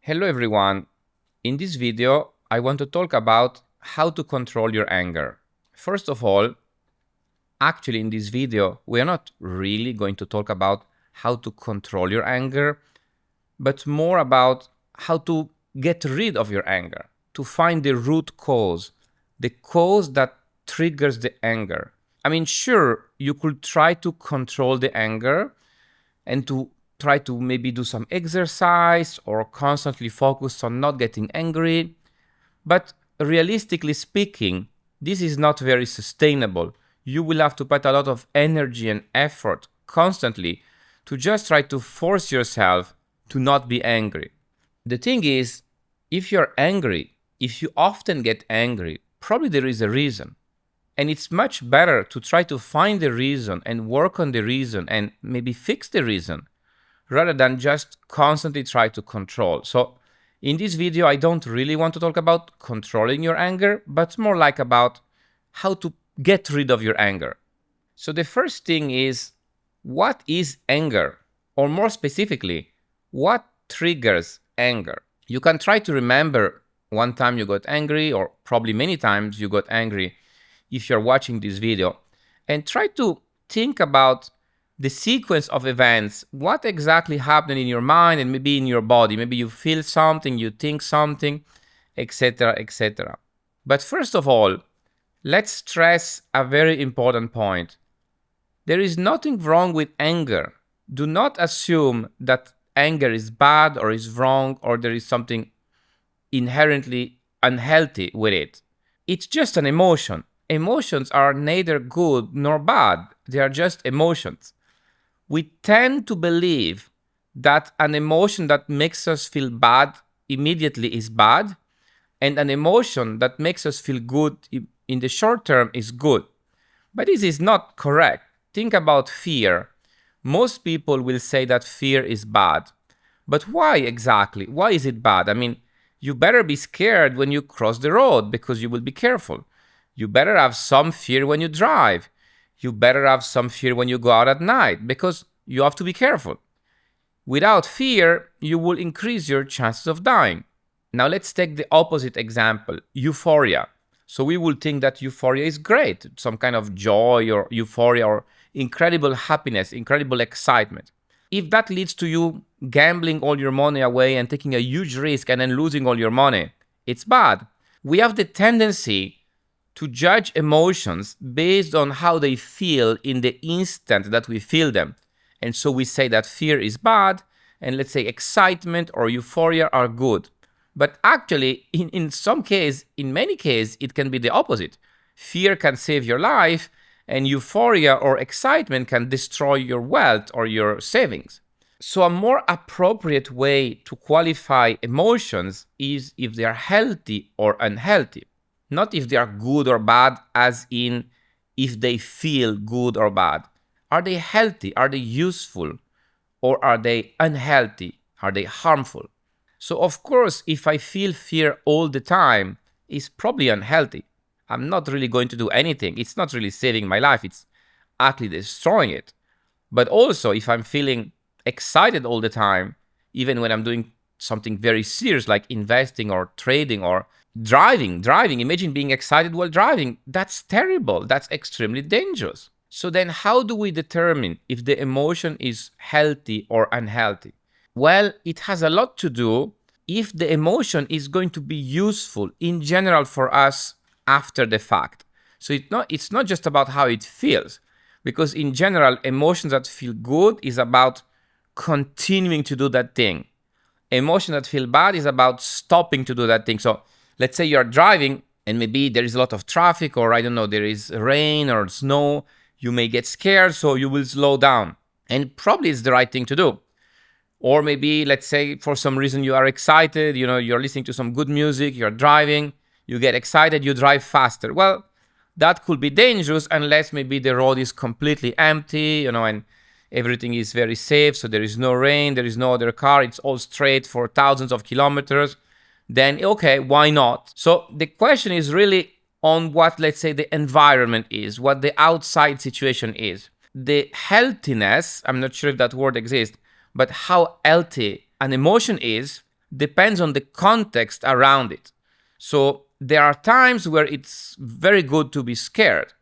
Hello everyone. In this video, I want to talk about how to control your anger. First of all, actually in this video, we are not really going to talk about how to control your anger, but more about how to get rid of your anger, to find the root cause, the cause that triggers the anger. I mean, sure, you could try to control the anger and to try to maybe do some exercise or constantly focus on not getting angry. But realistically speaking, this is not very sustainable. You will have to put a lot of energy and effort constantly to just try to force yourself to not be angry. The thing is, if you're angry, if you often get angry, probably there is a reason. And it's much better to try to find the reason and work on the reason and maybe fix the reason rather than just constantly try to control. So in this video, I don't really want to talk about controlling your anger, but more like about how to get rid of your anger. So the first thing is, what is anger? Or more specifically, what triggers anger? You can try to remember one time you got angry, or probably many times you got angry if you're watching this video, and try to think about the sequence of events, what exactly happened in your mind and maybe in your body. Maybe you feel something, you think something, etc., etc. But first of all, let's stress a very important point. There is nothing wrong with anger. Do not assume that anger is bad or is wrong or there is something inherently unhealthy with it. It's just an emotion. Emotions are neither good nor bad. They are just emotions. We tend to believe that an emotion that makes us feel bad immediately is bad, and an emotion that makes us feel good in the short term is good. But this is not correct. Think about fear. Most people will say that fear is bad. But why exactly? Why is it bad? I mean, you better be scared when you cross the road because you will be careful. You better have some fear when you drive. You better have some fear when you go out at night because you have to be careful. Without fear, you will increase your chances of dying. Now let's take the opposite example, euphoria. So we will think that euphoria is great, some kind of joy or euphoria or incredible happiness, incredible excitement. If that leads to you gambling all your money away and taking a huge risk and then losing all your money, it's bad. We have the tendency to judge emotions based on how they feel in the instant that we feel them. And so we say that fear is bad, and let's say excitement or euphoria are good. But actually, in many cases, it can be the opposite. Fear can save your life, and euphoria or excitement can destroy your wealth or your savings. So a more appropriate way to qualify emotions is if they are healthy or unhealthy. Not if they are good or bad, as in if they feel good or bad. Are they healthy? Are they useful? Or are they unhealthy? Are they harmful? So of course, if I feel fear all the time, it's probably unhealthy. I'm not really going to do anything. It's not really saving my life. It's actually destroying it. But also, if I'm feeling excited all the time, even when I'm doing something very serious like investing or trading or driving, imagine being excited while driving. That's terrible. That's extremely dangerous. So then how do we determine if the emotion is healthy or unhealthy? Well, it has a lot to do if the emotion is going to be useful in general for us after the fact. So it's not just about how it feels, because in general, emotions that feel good is about continuing to do that thing. Emotion that feel bad is about stopping to do that thing. So let's say you're driving and maybe there is a lot of traffic, or I don't know, there is rain or snow. You may get scared, so you will slow down. And probably it's the right thing to do. Or maybe, let's say, for some reason you are excited, you're listening to some good music, you're driving, you get excited, you drive faster. Well, that could be dangerous unless maybe the road is completely empty, and everything is very safe, so there is no rain, there is no other car, it's all straight for thousands of kilometers. Then, okay, why not? So the question is really on what, let's say, the environment is, what the outside situation is. The healthiness, I'm not sure if that word exists, but how healthy an emotion is depends on the context around it. So there are times where it's very good to be scared,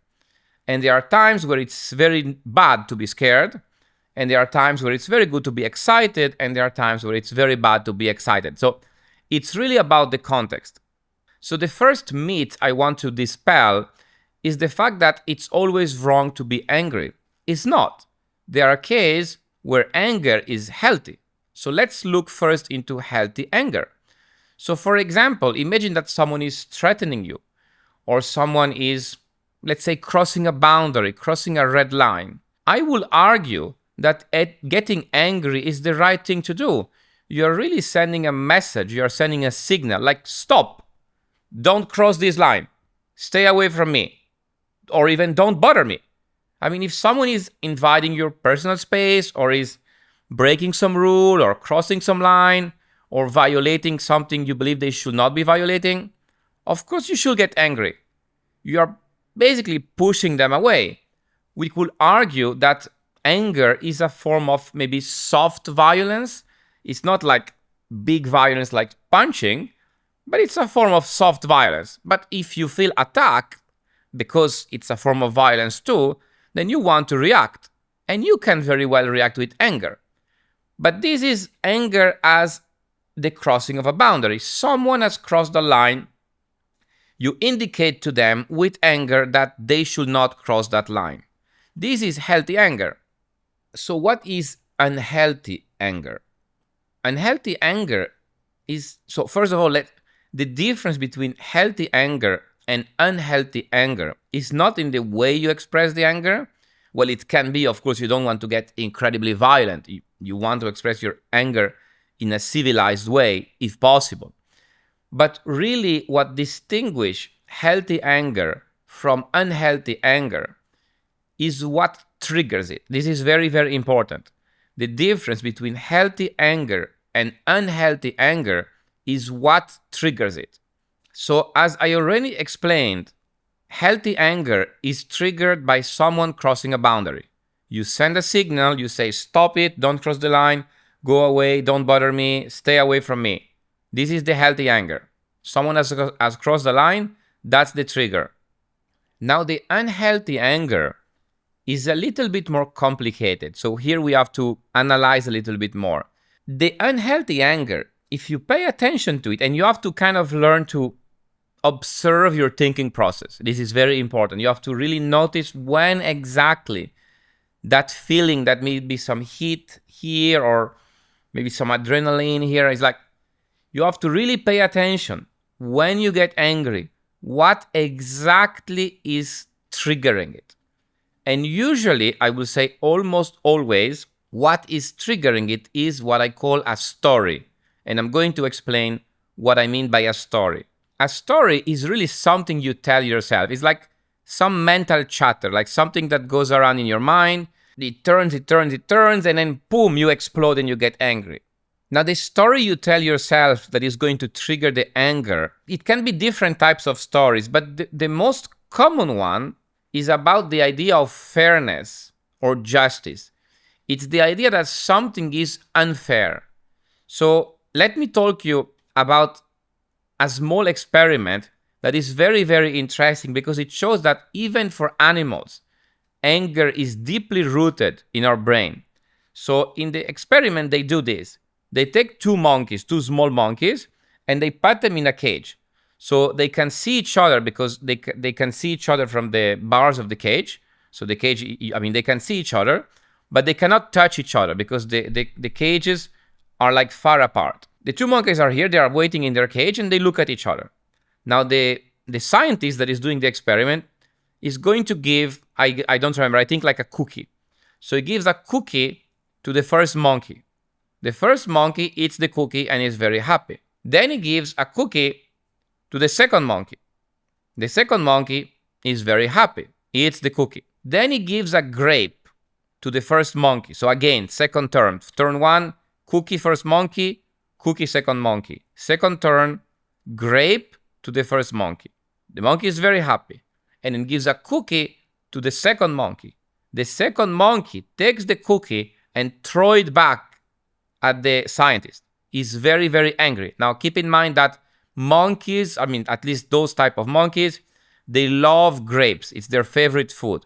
and there are times where it's very bad to be scared, and there are times where it's very good to be excited, and there are times where it's very bad to be excited. So it's really about the context. So the first myth I want to dispel is the fact that it's always wrong to be angry. It's not. There are cases where anger is healthy. So let's look first into healthy anger. So for example, imagine that someone is threatening you, or someone is, let's say, crossing a boundary, crossing a red line. I will argue that getting angry is the right thing to do. You're really sending a message, you're sending a signal, like, stop, don't cross this line, stay away from me, or even don't bother me. I mean, if someone is invading your personal space, or is breaking some rule, or crossing some line, or violating something you believe they should not be violating, of course you should get angry. You are basically pushing them away. We could argue that anger is a form of maybe soft violence. It's not like big violence like punching, but it's a form of soft violence. But if you feel attacked, because it's a form of violence too, then you want to react. And you can very well react with anger. But this is anger as the crossing of a boundary. Someone has crossed the line. You indicate to them with anger that they should not cross that line. This is healthy anger. So what is unhealthy anger? Unhealthy anger is, so first of all, the difference between healthy anger and unhealthy anger is not in the way you express the anger. Well, it can be, of course, you don't want to get incredibly violent. You want to express your anger in a civilized way, if possible. But really, what distinguishes healthy anger from unhealthy anger is what triggers it. This is very, very important. The difference between healthy anger and unhealthy anger is what triggers it. So, as I already explained, healthy anger is triggered by someone crossing a boundary. You send a signal, you say, stop it, don't cross the line, go away, don't bother me, stay away from me. This is the healthy anger. Someone has crossed the line, that's the trigger. Now, the unhealthy anger is a little bit more complicated. So here we have to analyze a little bit more. The unhealthy anger, if you pay attention to it, and you have to kind of learn to observe your thinking process. This is very important. You have to really notice when exactly that feeling, that may be some heat here or maybe some adrenaline here, is like, you have to really pay attention when you get angry, what exactly is triggering it. And usually, I will say almost always, what is triggering it is what I call a story. And I'm going to explain what I mean by a story. A story is really something you tell yourself. It's like some mental chatter, like something that goes around in your mind. It turns, and then boom, you explode and you get angry. Now, the story you tell yourself that is going to trigger the anger, it can be different types of stories, but the most common one is about the idea of fairness or justice. It's the idea that something is unfair. So let me talk you about a small experiment that is very, very interesting because it shows that even for animals, anger is deeply rooted in our brain. So in the experiment, they do this. They take two small monkeys, and they put them in a cage. So they can see each other because they can see each other from the bars of the cage. So the cage, they can see each other, but they cannot touch each other because the cages are like far apart. The two monkeys are here, they are waiting in their cage, and they look at each other. Now the scientist that is doing the experiment is going to give, I don't remember, I think like a cookie. So he gives a cookie to the first monkey. The first monkey eats the cookie and is very happy. Then he gives a cookie to the second monkey. The second monkey is very happy. He eats the cookie. Then he gives a grape to the first monkey. So again, second turn. Turn one, cookie first monkey, cookie second monkey. Second turn, grape to the first monkey. The monkey is very happy. And then gives a cookie to the second monkey. The second monkey takes the cookie and throws it back at the scientist. is very, very angry. Now, keep in mind that monkeys, I mean, at least those type of monkeys, they love grapes. It's their favorite food.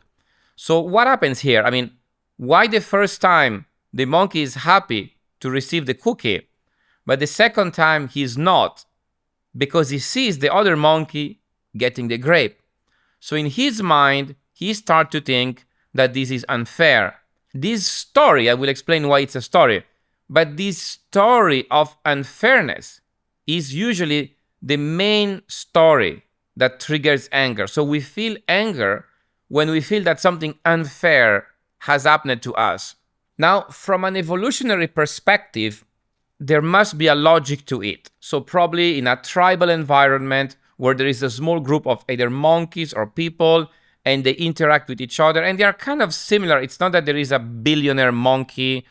So what happens here? I mean, why the first time the monkey is happy to receive the cookie, but the second time he's not? Because he sees the other monkey getting the grape. So in his mind, he starts to think that this is unfair. This story, I will explain why it's a story, but this story of unfairness is usually the main story that triggers anger. So we feel anger when we feel that something unfair has happened to us. Now, from an evolutionary perspective, there must be a logic to it. So probably in a tribal environment where there is a small group of either monkeys or people and they interact with each other and they are kind of similar. It's not that there is a billionaire monkey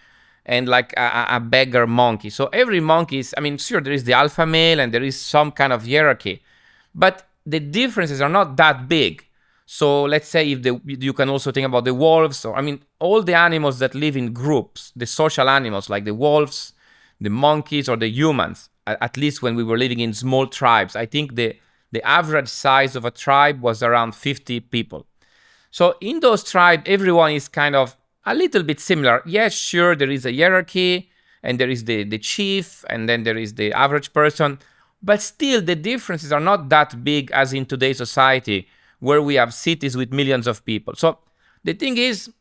and like a beggar monkey. So every monkey is, I mean, sure, there is the alpha male and there is some kind of hierarchy, but the differences are not that big. So let's say you can also think about the wolves, or I mean, all the animals that live in groups, the social animals like the wolves, the monkeys, or the humans, at least when we were living in small tribes. I think the average size of a tribe was around 50 people. So in those tribes, everyone is kind of a little bit similar. Yes, sure, there is a hierarchy, and there is the chief, and then there is the average person, but still the differences are not that big as in today's society, where we have cities with millions of people. So the thing is,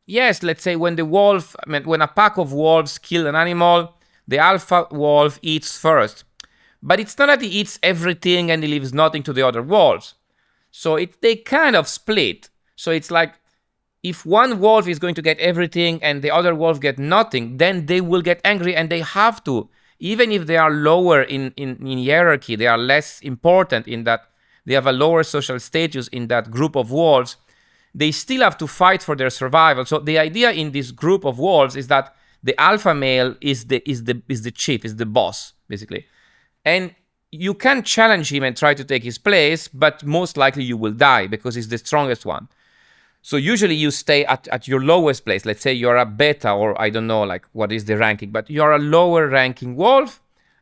yes, let's say when when a pack of wolves kill an animal, the alpha wolf eats first. But it's not that he eats everything and he leaves nothing to the other wolves. So they kind of split. So it's like, if one wolf is going to get everything and the other wolf get nothing, then they will get angry and they have to. Even if they are lower in hierarchy, they are less important in that they have a lower social status in that group of wolves, they still have to fight for their survival. So the idea in this group of wolves is that the alpha male is the chief, is the boss, basically. And you can challenge him and try to take his place, but most likely you will die because he's the strongest one. So usually you stay at your lowest place. Let's say you're a beta, or I don't know like what is the ranking, but you're a lower ranking wolf,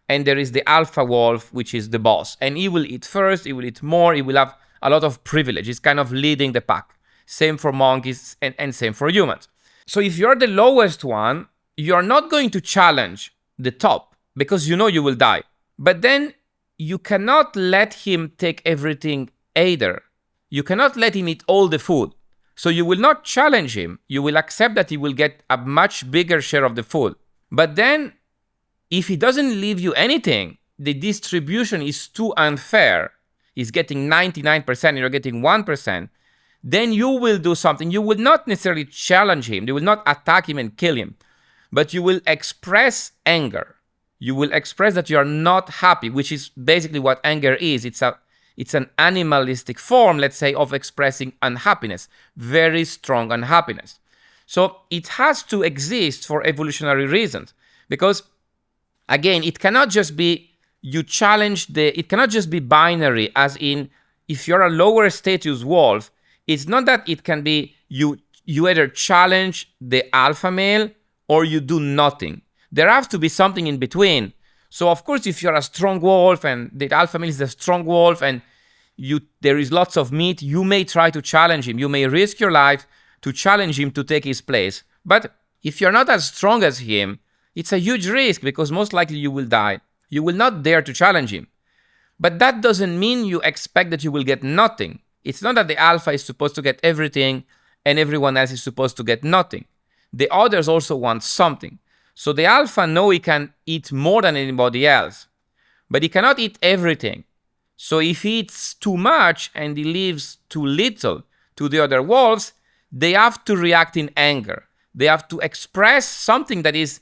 and there is the alpha wolf, which is the boss. And he will eat first, he will eat more, he will have a lot of privilege. He's kind of leading the pack. Same for monkeys and same for humans. So if you're the lowest one, you're not going to challenge the top because you know you will die. But then you cannot let him take everything either. You cannot let him eat all the food. So you will not challenge him. You will accept that he will get a much bigger share of the food. But then if he doesn't leave you anything, the distribution is too unfair. He's getting 99% and you're getting 1%. Then you will do something. You will not necessarily challenge him. You will not attack him and kill him. But you will express anger. You will express that you are not happy, which is basically what anger is. It's an animalistic form, let's say, of expressing unhappiness, very strong unhappiness. So it has to exist for evolutionary reasons, because again, it cannot just be it cannot just be binary, as in, if you're a lower status wolf, it's not that it can be you either challenge the alpha male or you do nothing. There has to be something in between. So of course, if you're a strong wolf and the alpha male is a strong wolf and there is lots of meat, you may try to challenge him. You may risk your life to challenge him to take his place. But if you're not as strong as him, it's a huge risk because most likely you will die. You will not dare to challenge him. But that doesn't mean you expect that you will get nothing. It's not that the alpha is supposed to get everything and everyone else is supposed to get nothing. The others also want something. So the alpha knows he can eat more than anybody else, but he cannot eat everything. So if he eats too much and he leaves too little to the other wolves, they have to react in anger. They have to express something that is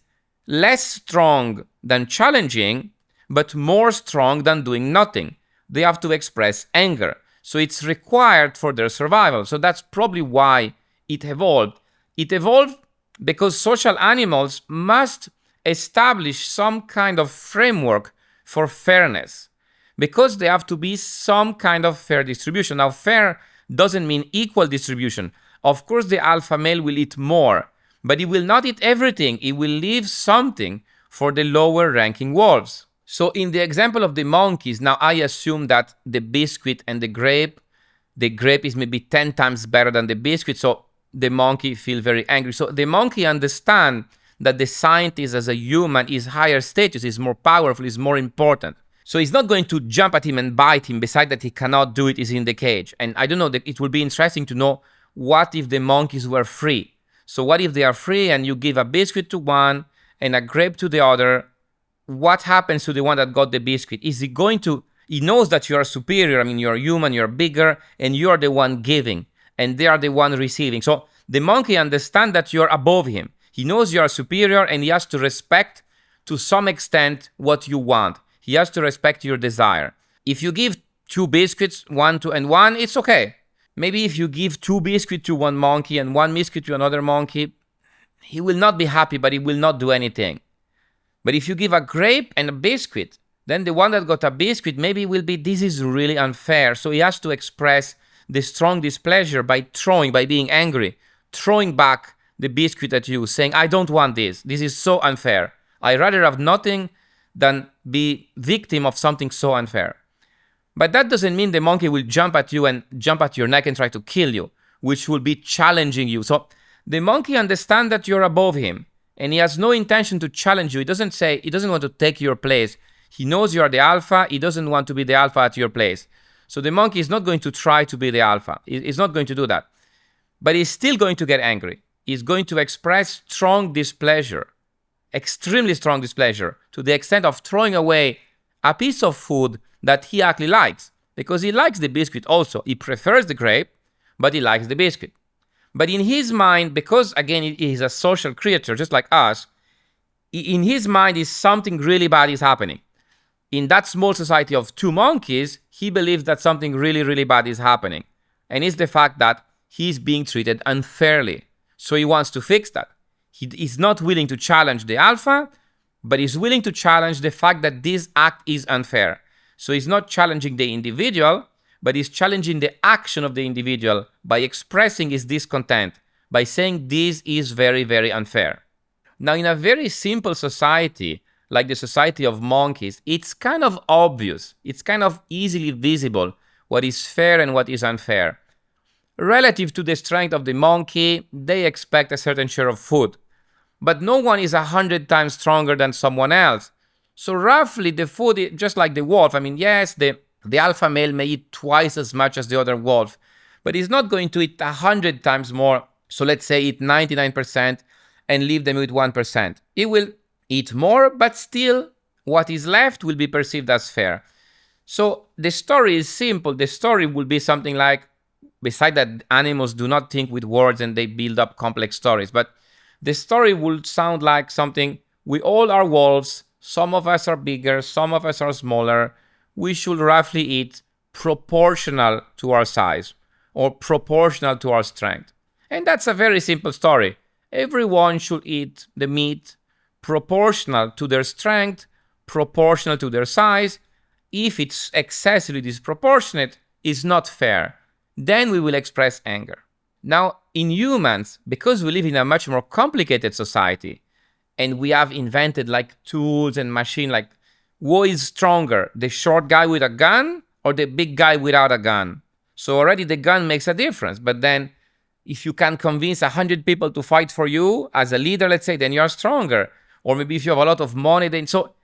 less strong than challenging, but more strong than doing nothing. They have to express anger. So it's required for their survival. So that's probably why it evolved. It evolved because social animals must establish some kind of framework for fairness, because there have to be some kind of fair distribution. Now, fair doesn't mean equal distribution. Of course, the alpha male will eat more, but he will not eat everything. He will leave something for the lower ranking wolves. So in the example of the monkeys, now I assume that the biscuit and the grape is maybe 10 times better than the biscuit, so the monkey feel very angry. So the monkey understand that the scientist as a human is higher status, is more powerful, is more important. So he's not going to jump at him and bite him, besides that he cannot do it, is in the cage. And I don't know, it will be interesting to know what if the monkeys were free. So what if they are free and you give a biscuit to one and a grape to the other? What happens to the one that got the biscuit? Is he going to, he knows that you are superior, I mean, you're human, you're bigger, and you're the one giving, and they are the one receiving. So the monkey understands that you're above him. He knows you are superior, and he has to respect, to some extent, what you want. He has to respect your desire. If you give 2 biscuits, 1, 2, and 1, it's okay. Maybe if you give 2 biscuits to one monkey and 1 biscuit to another monkey, he will not be happy, but he will not do anything. But if you give a grape and a biscuit, then the one that got a biscuit maybe will be, this is really unfair. So he has to express the strong displeasure by being angry, throwing back the biscuit at you, saying, I don't want this. This is so unfair. I'd rather have nothing than be victim of something so unfair. But that doesn't mean the monkey will jump at you and jump at your neck and try to kill you, which will be challenging you. So the monkey understands that you're above him, and he has no intention to challenge you. He doesn't want to take your place. He knows you are the alpha. He doesn't want to be the alpha at your place. So the monkey is not going to try to be the alpha. He's not going to do that. But he's still going to get angry. He's going to express strong displeasure, extremely strong displeasure, to the extent of throwing away a piece of food that he actually likes. Because he likes the biscuit also. He prefers the grape, but he likes the biscuit. But in his mind, because again, he is a social creature, just like us, in his mind is something really bad is happening. In that small society of 2 monkeys, he believes that something really, really bad is happening. And it's the fact that he's being treated unfairly. So he wants to fix that. He is not willing to challenge the alpha, but he's willing to challenge the fact that this act is unfair. So he's not challenging the individual, but he's challenging the action of the individual by expressing his discontent, by saying this is very, very unfair. Now, in a very simple society, like the society of monkeys, it's kind of obvious, it's kind of easily visible what is fair and what is unfair. Relative to the strength of the monkey, they expect a certain share of food. But no one is 100 times stronger than someone else. So roughly the food, just like the wolf, I mean, yes, the alpha male may eat twice as much as the other wolf, but he's not going to eat 100 times more. So let's say eat 99% and leave them with 1%. He will eat more, but still what is left will be perceived as fair. So the story is simple. The story will be something like, beside that animals do not think with words and they build up complex stories, but the story will sound like something, we all are wolves, some of us are bigger, some of us are smaller, we should roughly eat proportional to our size or proportional to our strength. And that's a very simple story. Everyone should eat the meat proportional to their strength, proportional to their size. If it's excessively disproportionate, it's not fair. Then we will express anger. Now, in humans, because we live in a much more complicated society, and we have invented like tools and machines, like who is stronger, the short guy with a gun or the big guy without a gun? So already the gun makes a difference. But then if you can convince 100 people to fight for you as a leader, let's say, then you're stronger. Or maybe if you have a lot of money, then so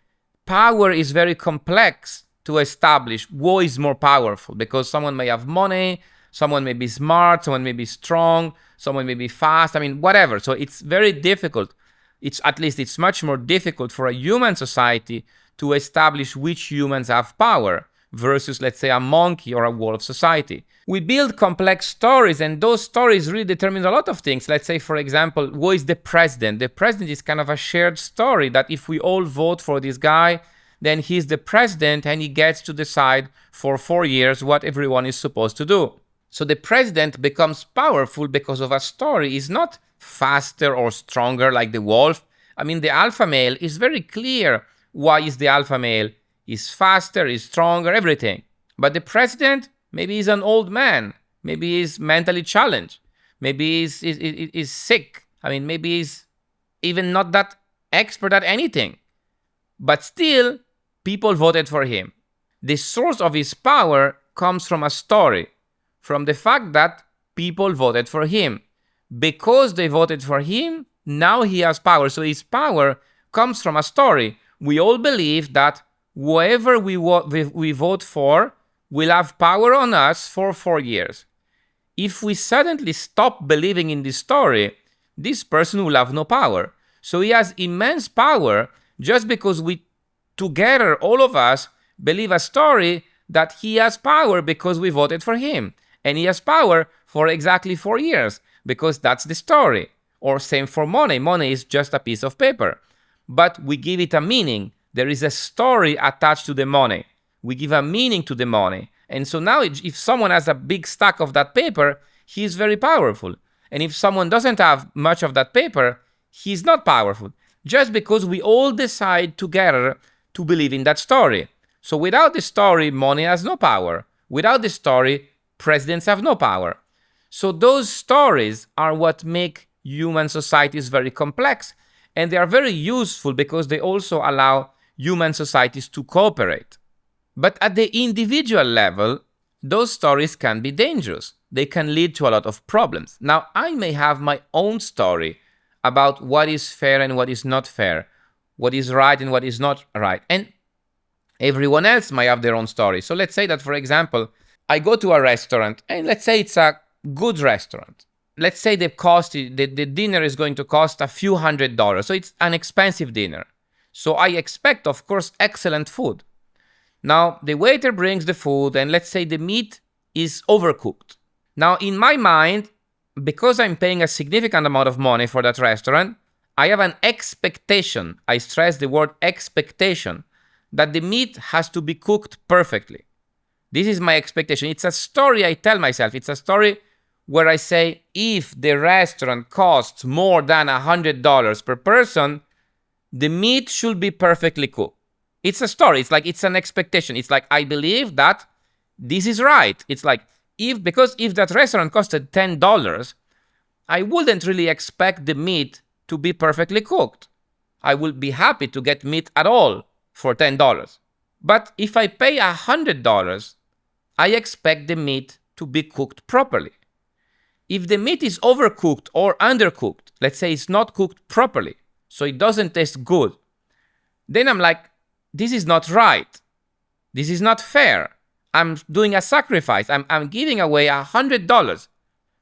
power is very complex to establish who is more powerful, because someone may have money, someone may be smart, someone may be strong, someone may be fast, I mean, whatever. So it's very difficult. It's much more difficult for a human society to establish which humans have power versus, let's say, a monkey or a wolf society. We build complex stories, and those stories really determine a lot of things. Let's say, for example, who is the president? The president is kind of a shared story that if we all vote for this guy, then he's the president and he gets to decide for 4 years what everyone is supposed to do. So the president becomes powerful because of a story. He's not faster or stronger like the wolf. I mean, the alpha male is very clear why is the alpha male. He's faster, he's stronger, everything. But the president, maybe he's an old man. Maybe he's mentally challenged. Maybe he's sick. I mean, maybe he's even not that expert at anything. but still, people voted for him. The source of his power comes from a story, from the fact that people voted for him. Because they voted for him, now he has power. So his power comes from a story. We all believe that whoever we vote for will have power on us for 4 years. If we suddenly stop believing in this story, this person will have no power. So he has immense power just because we together, all of us, believe a story that he has power because we voted for him. And he has power for exactly 4 years because that's the story. Or same for money. Money is just a piece of paper. But we give it a meaning. There is a story attached to the money. We give a meaning to the money. And so now if someone has a big stack of that paper, he is very powerful. And if someone doesn't have much of that paper, he's not powerful. Just because we all decide together to believe in that story. So without the story, money has no power. Without the story, presidents have no power. So those stories are what make human societies very complex. And they are very useful because they also allow human societies to cooperate. But at the individual level, those stories can be dangerous. They can lead to a lot of problems. Now, I may have my own story about what is fair and what is not fair, what is right and what is not right. And everyone else might have their own story. So let's say that, for example, I go to a restaurant, and let's say it's a good restaurant. Let's say the dinner is going to cost a few $100s. So it's an expensive dinner. So I expect, of course, excellent food. Now, the waiter brings the food, and let's say the meat is overcooked. Now, in my mind, because I'm paying a significant amount of money for that restaurant, I have an expectation, I stress the word expectation, that the meat has to be cooked perfectly. This is my expectation. It's a story I tell myself. It's a story where I say, if the restaurant costs more than $100 per person, the meat should be perfectly cooked. It's a story. It's an expectation. It's like, I believe that this is right. It's like, if that restaurant costed $10, I wouldn't really expect the meat to be perfectly cooked. I would be happy to get meat at all for $10. But if I pay $100, I expect the meat to be cooked properly. If the meat is overcooked or undercooked, let's say it's not cooked properly, so it doesn't taste good, then I'm like, this is not right. This is not fair. I'm doing a sacrifice. I'm giving away $100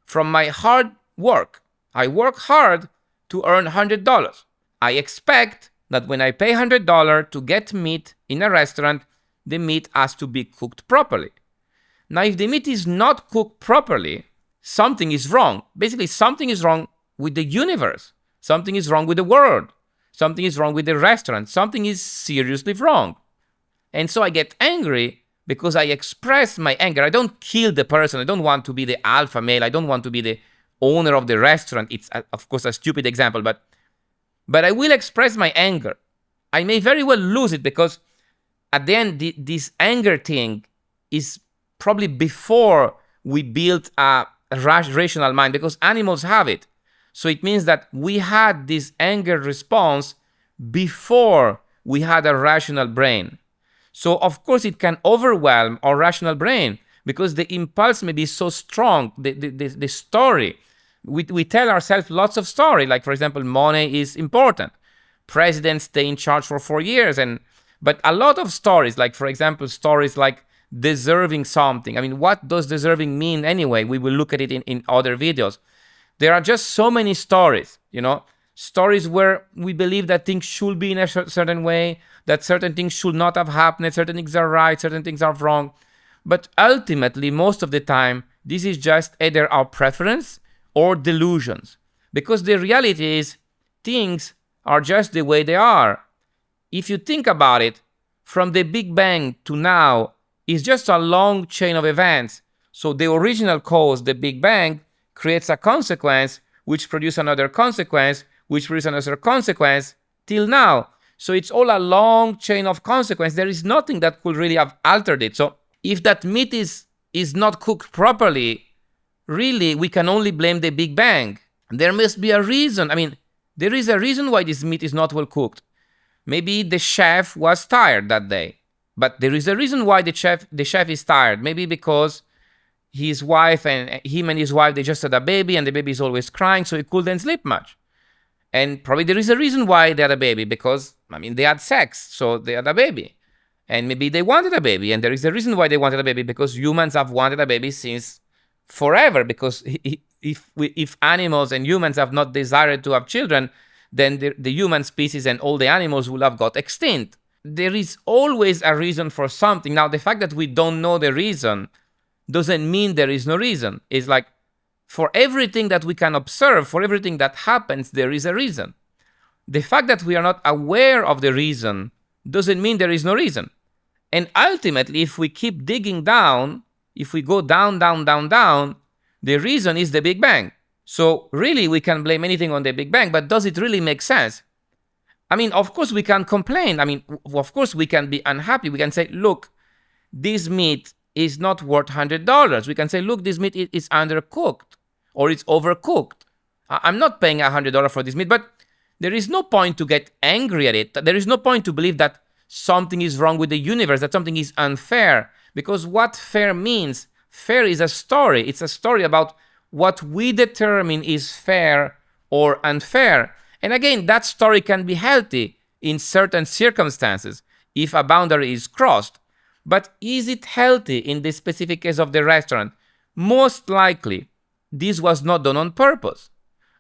from my hard work. I work hard to earn $100. I expect that when I pay $100 to get meat in a restaurant, the meat has to be cooked properly. Now, if the meat is not cooked properly, something is wrong. Basically, something is wrong with the universe. Something is wrong with the world. Something is wrong with the restaurant. Something is seriously wrong. And so I get angry because I express my anger. I don't kill the person. I don't want to be the alpha male. I don't want to be the owner of the restaurant. It's, of course, a stupid example, but I will express my anger. I may very well lose it because at the end, this anger thing is probably before we built a rational mind, because animals have it. So it means that we had this anger response before we had a rational brain. So of course it can overwhelm our rational brain because the impulse may be so strong. The story, we tell ourselves lots of story. Like, for example, money is important. Presidents stay in charge for 4 years. But a lot of stories, like, for example, stories like deserving something. I mean, what does deserving mean anyway? We will look at it in other videos. There are just so many stories, stories where we believe that things should be in a certain way, that certain things should not have happened, certain things are right, certain things are wrong. But ultimately, most of the time, this is just either our preference or delusions. Because the reality is, things are just the way they are. If you think about it, from the Big Bang to now, is just a long chain of events. So the original cause, the Big Bang, creates a consequence, which produces another consequence, which produces another consequence, till now. So it's all a long chain of consequence. There is nothing that could really have altered it. So if that meat is not cooked properly, really, we can only blame the Big Bang. There must be a reason. I mean, there is a reason why this meat is not well cooked. Maybe the chef was tired that day. But there is a reason why the chef is tired. Maybe because his wife and his wife, they just had a baby and the baby is always crying, so he couldn't sleep much. And probably there is a reason why they had a baby, because, they had sex, so they had a baby. And maybe they wanted a baby, and there is a reason why they wanted a baby, because humans have wanted a baby since forever, because if animals and humans have not desired to have children, then the human species and all the animals will have got extinct. There is always a reason for something. Now, the fact that we don't know the reason doesn't mean there is no reason. It's like, for everything that we can observe, for everything that happens, there is a reason. The fact that we are not aware of the reason doesn't mean there is no reason. And ultimately, if we keep digging down, if we go down, down, down, down, the reason is the Big Bang. So really, we can blame anything on the Big Bang, but does it really make sense? Of course we can complain. Of course we can be unhappy. We can say, look, this meat is not worth $100. We can say, look, this meat is undercooked or it's overcooked. I'm not paying $100 for this meat, but there is no point to get angry at it. There is no point to believe that something is wrong with the universe, that something is unfair. Because what fair means, fair is a story. It's a story about what we determine is fair or unfair. And again, that story can be healthy in certain circumstances if a boundary is crossed. But is it healthy in the specific case of the restaurant? Most likely, this was not done on purpose.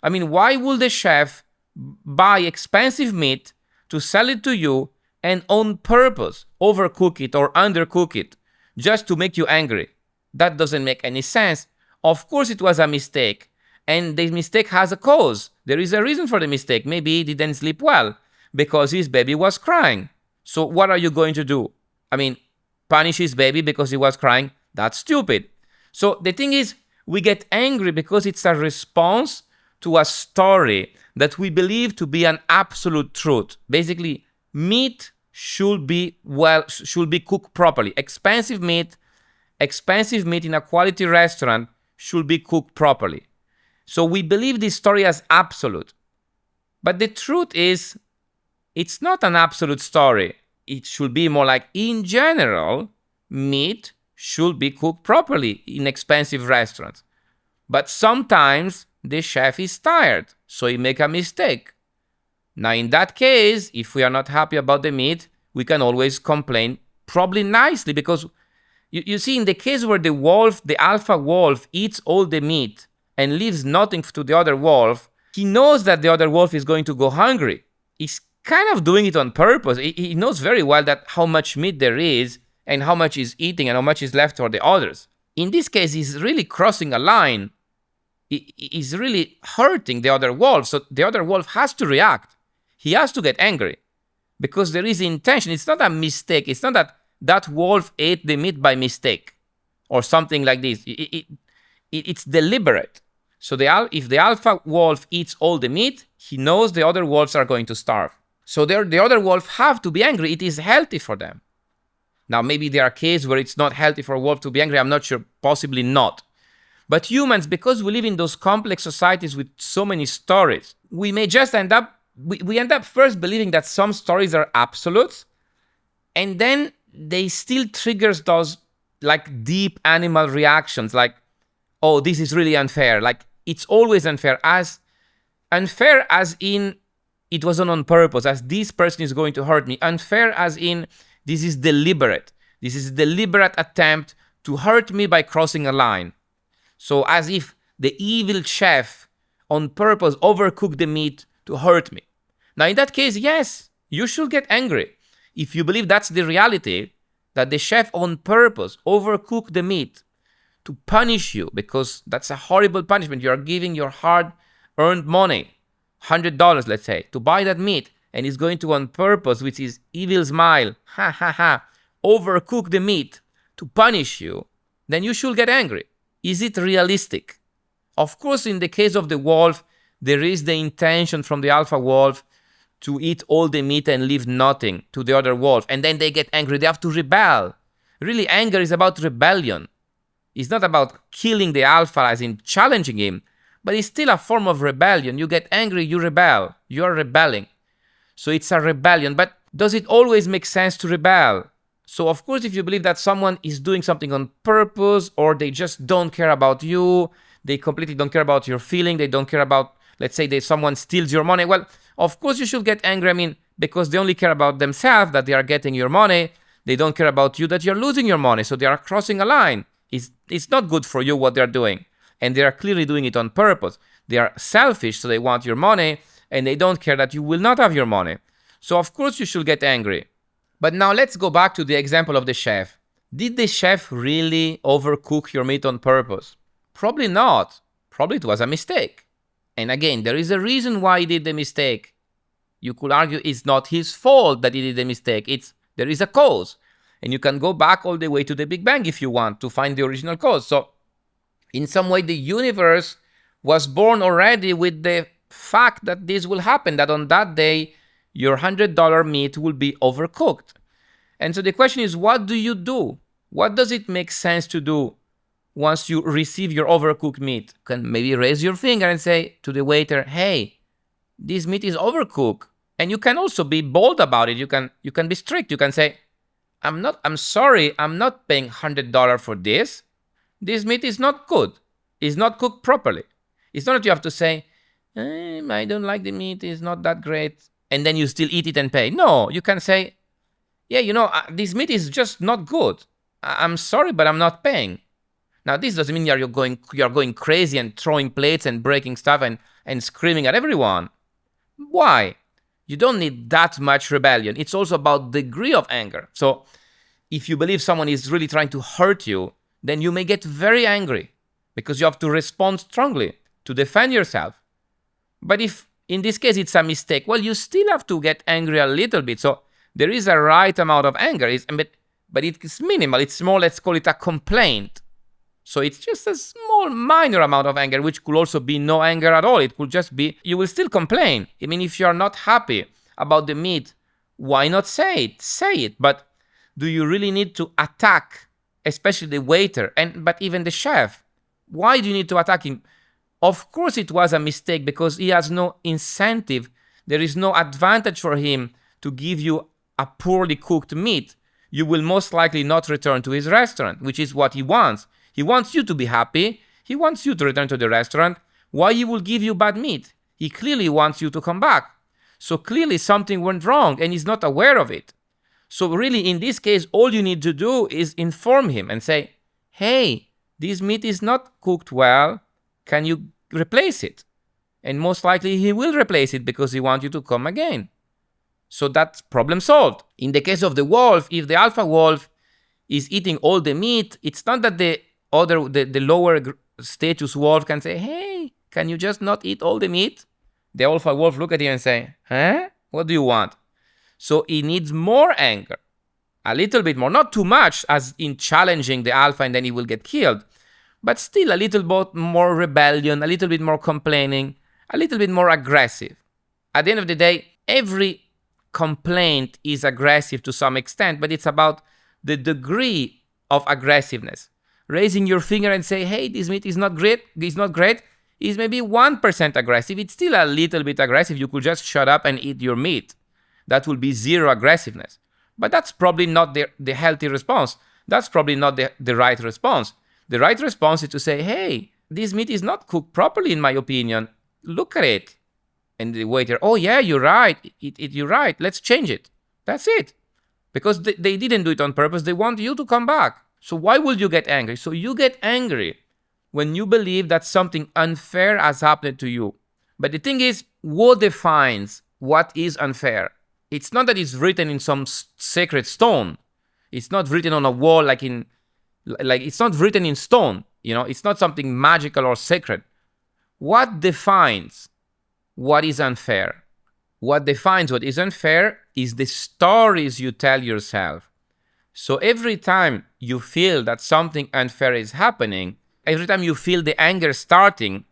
Why would the chef buy expensive meat to sell it to you and on purpose overcook it or undercook it just to make you angry? That doesn't make any sense. Of course it was a mistake, and the mistake has a cause. There is a reason for the mistake. Maybe he didn't sleep well because his baby was crying. So what are you going to do? Punish his baby because he was crying? That's stupid. So the thing is, we get angry because it's a response to a story that we believe to be an absolute truth. Basically, meat should be cooked properly. Expensive meat in a quality restaurant should be cooked properly. So we believe this story as absolute. But the truth is, it's not an absolute story. It should be more like, in general, meat should be cooked properly in expensive restaurants. But sometimes the chef is tired, so he make a mistake. Now, in that case, if we are not happy about the meat, we can always complain, probably nicely, because you see, in the case where the alpha wolf eats all the meat and leaves nothing to the other wolf, he knows that the other wolf is going to go hungry. He's kind of doing it on purpose. He knows very well that how much meat there is and how much he's eating and how much is left for the others. In this case, he's really crossing a line. He's really hurting the other wolf, so the other wolf has to react. He has to get angry because there is intention. It's not a mistake. It's not that wolf ate the meat by mistake or something like this. It's deliberate. So if the alpha wolf eats all the meat, he knows the other wolves are going to starve. So the other wolf have to be angry. It is healthy for them. Now, maybe there are cases where it's not healthy for a wolf to be angry. I'm not sure. Possibly not. But humans, because we live in those complex societies with so many stories, we may just end up first believing that some stories are absolute, and then they still triggers those like deep animal reactions, like, oh, this is really unfair. Like, it's always unfair as in it wasn't on purpose, as this person is going to hurt me. Unfair as in this is deliberate. This is a deliberate attempt to hurt me by crossing a line. So as if the evil chef on purpose overcooked the meat to hurt me. Now, in that case, yes, you should get angry. If you believe that's the reality, that the chef on purpose overcooked the meat to punish you, because that's a horrible punishment. You are giving your hard-earned money, $100, let's say, to buy that meat, and he's going to, on purpose, with his evil smile, overcook the meat to punish you, then you should get angry. Is it realistic? Of course, in the case of the wolf, there is the intention from the alpha wolf to eat all the meat and leave nothing to the other wolf, and then they get angry. They have to rebel. Really, anger is about rebellion. It's not about killing the alpha as in challenging him, but it's still a form of rebellion. You get angry, you rebel. You are rebelling. So it's a rebellion. But Does it always make sense to rebel? So of course, if you believe that someone is doing something on purpose, or they just don't care about you, they completely don't care about your feeling, they don't care about, let's say, someone steals your money, well, of course you should get angry. I mean, because they only care about themselves, that they are getting your money. They don't care about you, that you're losing your money. So they are crossing a line. It's not good for you what they're doing. And they are clearly doing it on purpose. They are selfish, so they want your money, and they don't care that you will not have your money. So of course you should get angry. But now let's go back to the example of the chef. Did the chef really overcook your meat on purpose? Probably not. Probably it was a mistake. And again, there is a reason why he did the mistake. You could argue it's not his fault that he did the mistake. There is a cause. And you can go back all the way to the Big Bang if you want to find the original cause. So in some way, the universe was born already with the fact that this will happen, that on that day, your $100 meat will be overcooked. And so the question is, what do you do? What does it make sense to do once you receive your overcooked meat? You can maybe raise your finger and say to the waiter, hey, this meat is overcooked. And you can also be bold about it. You can be strict. You can say, I'm sorry, I'm not paying $100 for this. This meat is not good. It's not cooked properly. It's not that you have to say, I don't like the meat, it's not that great, and then you still eat it and pay. No, you can say, this meat is just not good. I'm sorry, but I'm not paying. Now, this doesn't mean you're going crazy and throwing plates and breaking stuff and screaming at everyone. Why? You don't need that much rebellion. It's also about degree of anger. So if you believe someone is really trying to hurt you, then you may get very angry because you have to respond strongly to defend yourself. But if in this case it's a mistake, well, you still have to get angry a little bit. So there is a right amount of anger, but it's minimal. It's more, let's call it a complaint. So it's just a small, minor amount of anger, which could also be no anger at all. It could just be, you will still complain. I mean, if you're not happy about the meat, why not say it? Say it. But do you really need to attack, especially the waiter, but even the chef? Why do you need to attack him? Of course it was a mistake because he has no incentive. There is no advantage for him to give you a poorly cooked meat. You will most likely not return to his restaurant, which is what he wants. He wants you to be happy. He wants you to return to the restaurant. Why he will give you bad meat? He clearly wants you to come back. So clearly something went wrong and he's not aware of it. So really in this case, all you need to do is inform him and say, hey, this meat is not cooked well. Can you replace it? And most likely he will replace it because he wants you to come again. So that's problem solved. In the case of the wolf, if the alpha wolf is eating all the meat, it's not that the lower status wolf can say, hey, can you just not eat all the meat? The alpha wolf look at you and say, huh? What do you want? So he needs more anger, a little bit more, not too much as in challenging the alpha and then he will get killed, but still a little bit more rebellion, a little bit more complaining, a little bit more aggressive. At the end of the day, every complaint is aggressive to some extent, but it's about the degree of aggressiveness. Raising your finger and say, hey, this meat is not great, is maybe 1% aggressive. It's still a little bit aggressive. You could just shut up and eat your meat. That will be zero aggressiveness. But that's probably not the healthy response. That's probably not the right response. The right response is to say, hey, this meat is not cooked properly in my opinion. Look at it. And the waiter, oh yeah, you're right. You're right. Let's change it. That's it. Because they didn't do it on purpose. They want you to come back. So why would you get angry? So you get angry when you believe that something unfair has happened to you. But the thing is, what defines what is unfair? It's not that it's written in some sacred stone. It's not written on a wall like it's not written in stone. It's not something magical or sacred. What defines what is unfair? What defines what is unfair is the stories you tell yourself. So every time you feel that something unfair is happening, every time you feel the anger starting,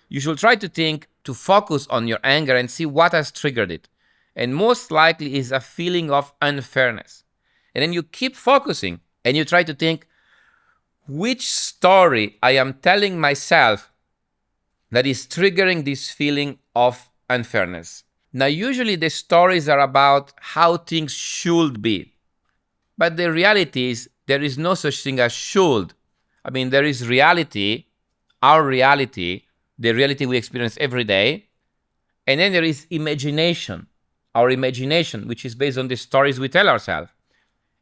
you should try to focus on your anger and see what has triggered it. And most likely is a feeling of unfairness. And then you keep focusing and you try to think, which story I am telling myself that is triggering this feeling of unfairness? Now, usually the stories are about how things should be. But the reality is there is no such thing as should. I mean, there is reality, our reality, the reality we experience every day. And then there is imagination, our imagination, which is based on the stories we tell ourselves.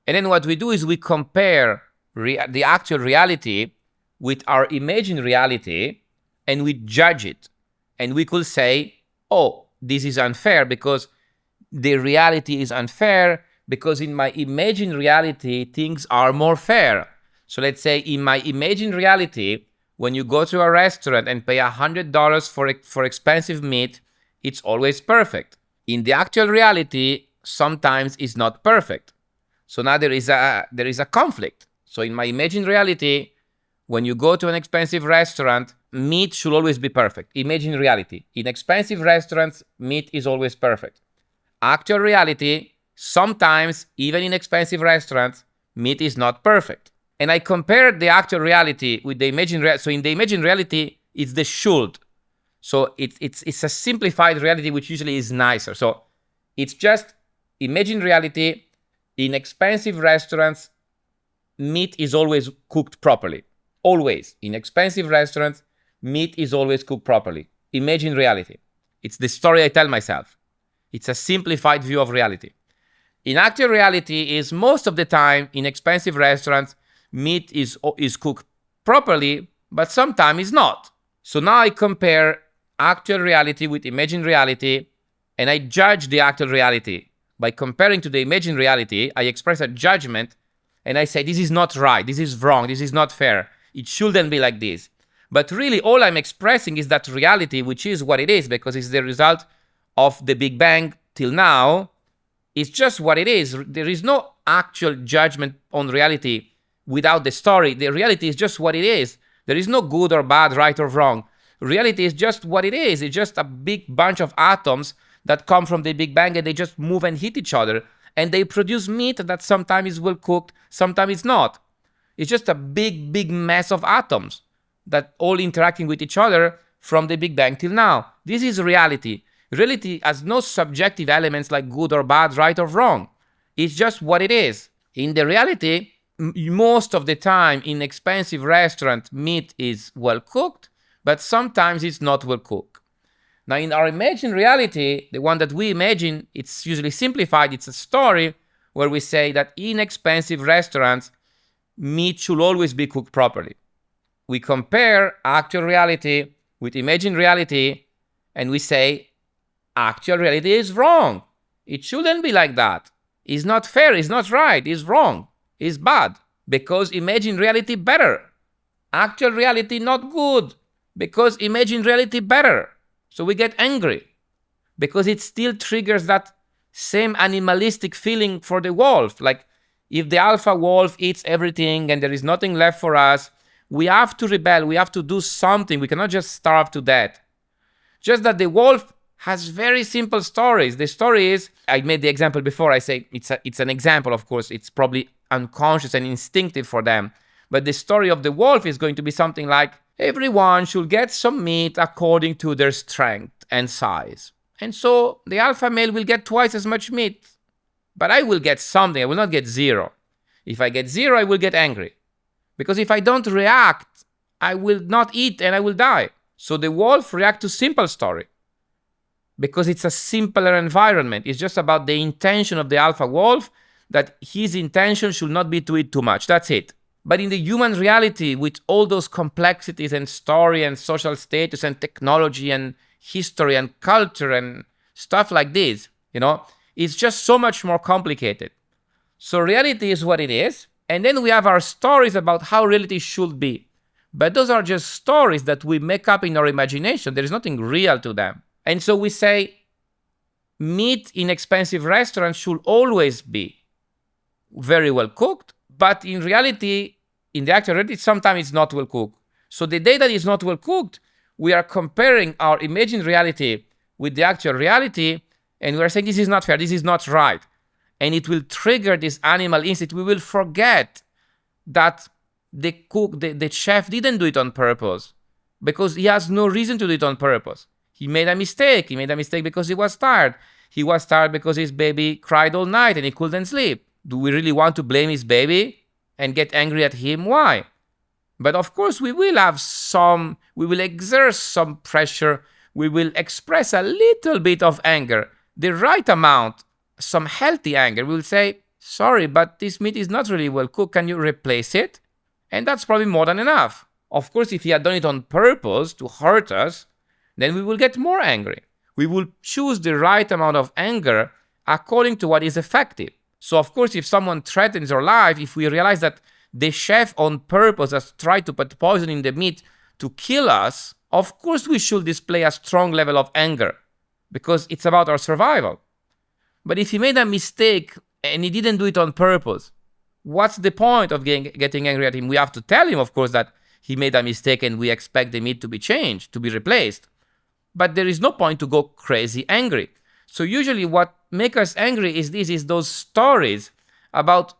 And then what we do is we compare the actual reality with our imagined reality, and we judge it. And we could say, oh, this is unfair because the reality is unfair because in my imagined reality, things are more fair. So let's say in my imagined reality, when you go to a restaurant and pay $100 for expensive meat, it's always perfect. In the actual reality, sometimes it's not perfect. So now there is a conflict. So in my imagined reality, when you go to an expensive restaurant, meat should always be perfect. Imagined reality. In expensive restaurants, meat is always perfect. Actual reality, sometimes, even in expensive restaurants, meat is not perfect. And I compared the actual reality with the imagined reality. So in the imagined reality, it's the should. So it's a simplified reality, which usually is nicer. So it's just imagined reality. In expensive restaurants, meat is always cooked properly. Always. In expensive restaurants, meat is always cooked properly. Imagined reality. It's the story I tell myself. It's a simplified view of reality. In actual reality is most of the time in expensive restaurants, meat is cooked properly, but sometimes it's not. So now I compare actual reality with imagined reality, and I judge the actual reality. By comparing to the imagined reality, I express a judgment, and I say, this is not right, this is wrong, this is not fair, it shouldn't be like this. But really, all I'm expressing is that reality, which is what it is, because it's the result of the Big Bang till now. It's just what it is. There is no actual judgment on reality without the story. The reality is just what it is. There is no good or bad, right or wrong. Reality is just what it is. It's just a big bunch of atoms that come from the Big Bang, and they just move and hit each other. And they produce meat that sometimes is well cooked, sometimes it's not. It's just a big, big mess of atoms that all interacting with each other from the Big Bang till now. This is reality. Reality has no subjective elements like good or bad, right or wrong. It's just what it is. In the reality, most of the time in expensive restaurant, meat is well cooked, but sometimes it's not well cooked. Now, in our imagined reality, the one that we imagine, it's usually simplified. It's a story where we say that in expensive restaurants, meat should always be cooked properly. We compare actual reality with imagined reality, and we say, actual reality is wrong. It shouldn't be like that. It's not fair, it's not right, it's wrong, it's bad, because imagined reality better. Actual reality not good, because imagined reality better. So we get angry, because it still triggers that same animalistic feeling for the wolf. Like, if the alpha wolf eats everything and there is nothing left for us, we have to rebel, we have to do something. We cannot just starve to death. Just that the wolf has very simple stories. The story is, I made the example before, I say it's an example, of course, it's probably unconscious and instinctive for them. But the story of the wolf is going to be something like, everyone should get some meat according to their strength and size. And so the alpha male will get twice as much meat. But I will get something, I will not get zero. If I get zero, I will get angry. Because if I don't react, I will not eat and I will die. So the wolf reacts to simple story. Because it's a simpler environment. It's just about the intention of the alpha wolf, that his intention should not be to eat too much. That's it. But in the human reality, with all those complexities and story and social status and technology and history and culture and stuff like this, it's just so much more complicated. So reality is what it is. And then we have our stories about how reality should be. But those are just stories that we make up in our imagination. There is nothing real to them. And so we say, meat in expensive restaurants should always be very well cooked, but in reality, in the actual reality, sometimes it's not well cooked. So the day that it's not well cooked, we are comparing our imagined reality with the actual reality, and we are saying, this is not fair, this is not right. And it will trigger this animal instinct. We will forget that the cook, the chef didn't do it on purpose, because he has no reason to do it on purpose. He made a mistake. He made a mistake because he was tired. He was tired because his baby cried all night and he couldn't sleep. Do we really want to blame his baby and get angry at him? Why? But of course, we will exert some pressure. We will express a little bit of anger, the right amount, some healthy anger. We'll say, sorry, but this meat is not really well cooked. Can you replace it? And that's probably more than enough. Of course, if he had done it on purpose to hurt us, then we will get more angry. We will choose the right amount of anger according to what is effective. So of course, if someone threatens our life, if we realize that the chef on purpose has tried to put poison in the meat to kill us, of course we should display a strong level of anger because it's about our survival. But if he made a mistake and he didn't do it on purpose, what's the point of getting angry at him? We have to tell him, of course, that he made a mistake and we expect the meat to be changed, to be replaced. But there is no point to go crazy angry. So usually what makes us angry is those stories about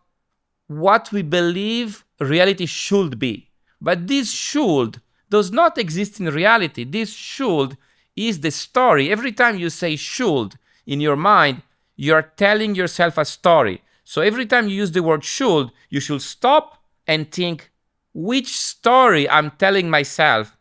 what we believe reality should be. But this should does not exist in reality. This should is the story. Every time you say should in your mind, you're telling yourself a story. So every time you use the word should, you should stop and think, which story I'm telling myself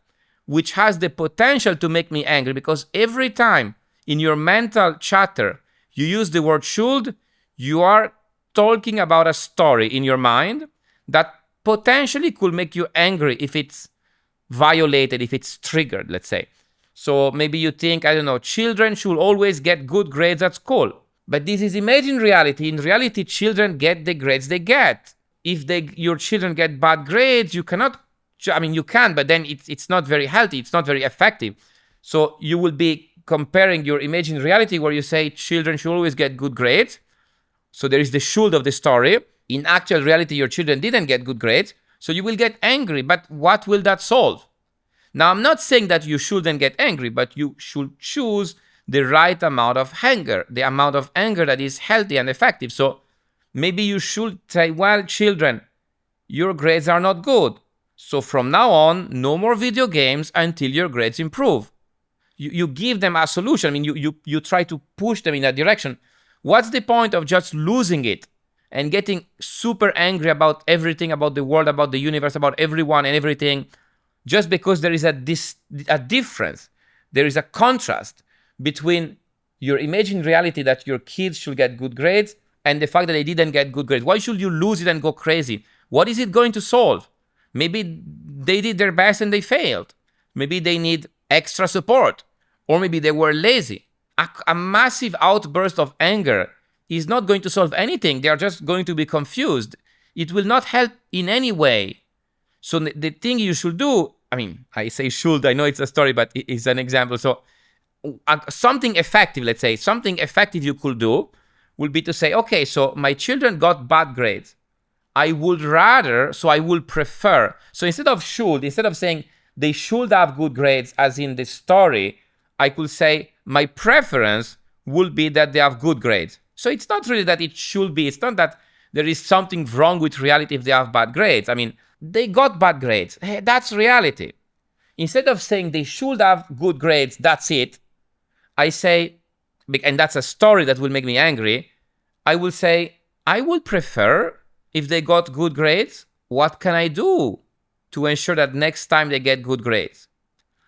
which has the potential to make me angry? Because every time in your mental chatter you use the word should, you are talking about a story in your mind that potentially could make you angry if it's violated, if it's triggered, let's say. So maybe you think, I don't know, children should always get good grades at school. But this is imagined reality. In reality, children get the grades they get. If your children get bad grades, you cannot, you can, but then it's not very healthy, it's not very effective. So you will be comparing your imagined reality where you say children should always get good grades. So there is the should of the story. In actual reality, your children didn't get good grades. So you will get angry, but what will that solve? Now, I'm not saying that you shouldn't get angry, but you should choose the right amount of anger, the amount of anger that is healthy and effective. So maybe you should say, well, children, your grades are not good. So from now on, no more video games until your grades improve. You give them a solution. You try to push them in that direction. What's the point of just losing it and getting super angry about everything, about the world, about the universe, about everyone and everything, just because there is a difference, there is a contrast between your imagined reality that your kids should get good grades and the fact that they didn't get good grades? Why should you lose it and go crazy? What is it going to solve? Maybe they did their best and they failed. Maybe they need extra support. Or maybe they were lazy. A massive outburst of anger is not going to solve anything. They are just going to be confused. It will not help in any way. So the thing you should do, I say should, I know it's a story, but it's an example. So something effective, let's say, something effective you could do will be to say, okay, so my children got bad grades. I would prefer. So instead of saying they should have good grades as in the story, I could say my preference would be that they have good grades. So it's not really that it should be. It's not that there is something wrong with reality if they have bad grades. They got bad grades. Hey, that's reality. Instead of saying they should have good grades, that's it, I say, and that's a story that will make me angry, I will say, I would prefer if they got good grades. What can I do to ensure that next time they get good grades?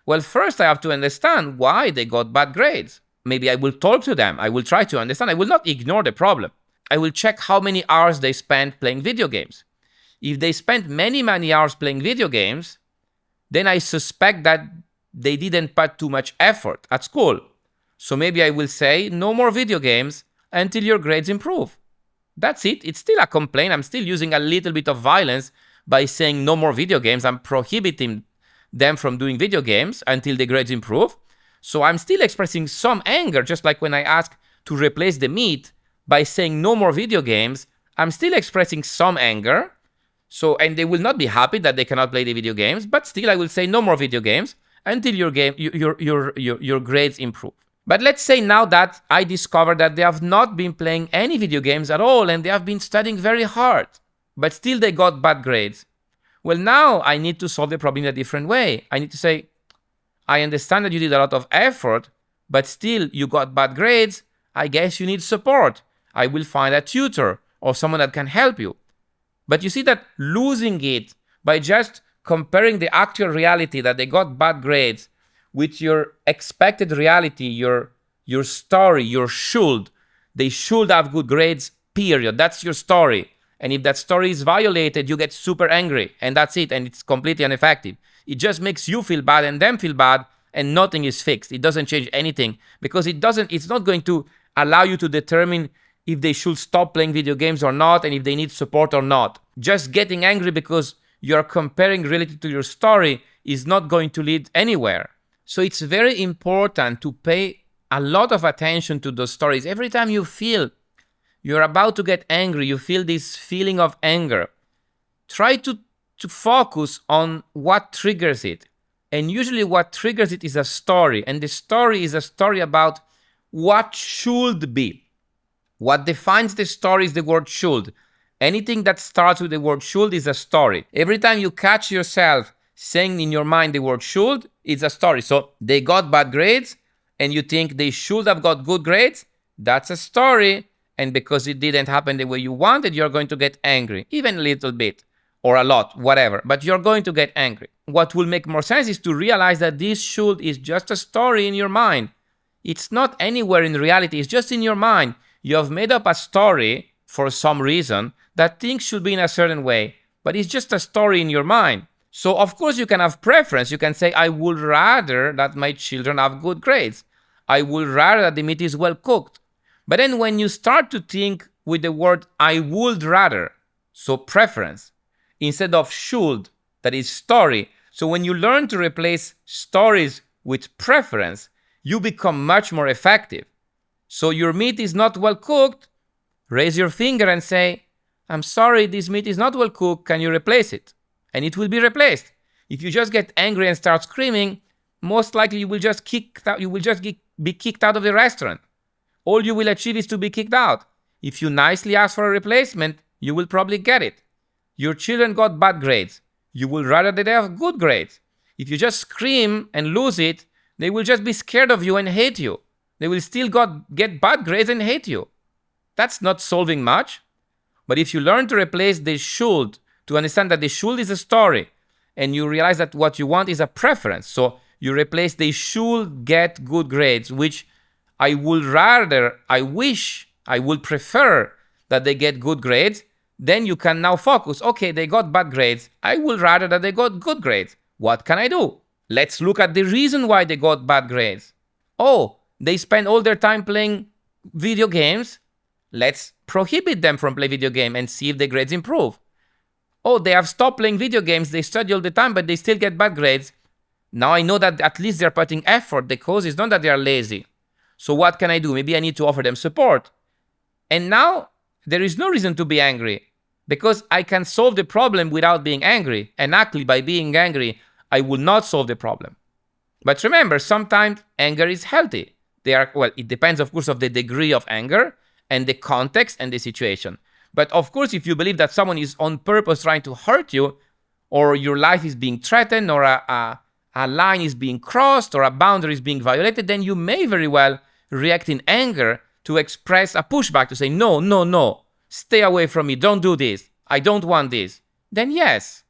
Well, first I have to understand why they got bad grades. Maybe I will talk to them. I will try to understand. I will not ignore the problem. I will check how many hours they spent playing video games. If they spent many, many hours playing video games, then I suspect that they didn't put too much effort at school. So maybe I will say, no more video games until your grades improve. That's it. It's still a complaint. I'm still using a little bit of violence by saying no more video games. I'm prohibiting them from doing video games until the grades improve. So I'm still expressing some anger, just like when I ask to replace the meat by saying no more video games, I'm still expressing some anger. So, and they will not be happy that they cannot play the video games, but still I will say no more video games until your grades improve. But let's say now that I discovered that they have not been playing any video games at all and they have been studying very hard, but still they got bad grades. Well, now I need to solve the problem in a different way. I need to say, I understand that you did a lot of effort, but still you got bad grades. I guess you need support. I will find a tutor or someone that can help you. But you see that losing it by just comparing the actual reality that they got bad grades with your expected reality, your story, your should. They should have good grades, period. That's your story. And if that story is violated, you get super angry. And that's it. And it's completely ineffective. It just makes you feel bad and them feel bad, and nothing is fixed. It doesn't change anything because it's not going to allow you to determine if they should stop playing video games or not and if they need support or not. Just getting angry because you're comparing reality to your story is not going to lead anywhere. So it's very important to pay a lot of attention to those stories. Every time you feel you're about to get angry, you feel this feeling of anger, try to focus on what triggers it. And usually what triggers it is a story. And the story is a story about what should be. What defines the story is the word should. Anything that starts with the word should is a story. Every time you catch yourself saying in your mind the word should, it's a story. So they got bad grades and you think they should have got good grades, that's a story. And because it didn't happen the way you wanted, you're going to get angry, even a little bit or a lot, whatever, but you're going to get angry. What will make more sense is to realize that this should is just a story in your mind. It's not anywhere in reality, it's just in your mind. You have made up a story for some reason that things should be in a certain way, but it's just a story in your mind. So of course you can have preference. You can say, I would rather that my children have good grades. I would rather that the meat is well cooked. But then when you start to think with the word I would rather, so preference, instead of should, that is story. So when you learn to replace stories with preference, you become much more effective. So your meat is not well cooked, raise your finger and say, I'm sorry, this meat is not well cooked, can you replace it? And it will be replaced. If you just get angry and start screaming, most likely you will just be kicked out of the restaurant. All you will achieve is to be kicked out. If you nicely ask for a replacement, you will probably get it. Your children got bad grades. You will rather that they have good grades. If you just scream and lose it, they will just be scared of you and hate you. They will still get bad grades and hate you. That's not solving much. But if you learn to replace the should, to understand that the should is a story, and you realize that what you want is a preference, so you replace they should get good grades, which I would rather, I wish, I would prefer that they get good grades, then you can now focus. Okay, they got bad grades. I would rather that they got good grades. What can I do? Let's look at the reason why they got bad grades. Oh, they spend all their time playing video games. Let's prohibit them from playing video game and see if the grades improve. Oh, they have stopped playing video games. They study all the time, but they still get bad grades. Now I know that at least they're putting effort. The cause is not that they are lazy. So what can I do? Maybe I need to offer them support. And now there is no reason to be angry because I can solve the problem without being angry. And actually, by being angry, I will not solve the problem. But remember, sometimes anger is healthy. It depends, of course, of the degree of anger and the context and the situation. But of course, if you believe that someone is on purpose trying to hurt you, or your life is being threatened, or a line is being crossed, or a boundary is being violated, then you may very well react in anger to express a pushback, to say, no, stay away from me, don't do this, I don't want this. Then yes,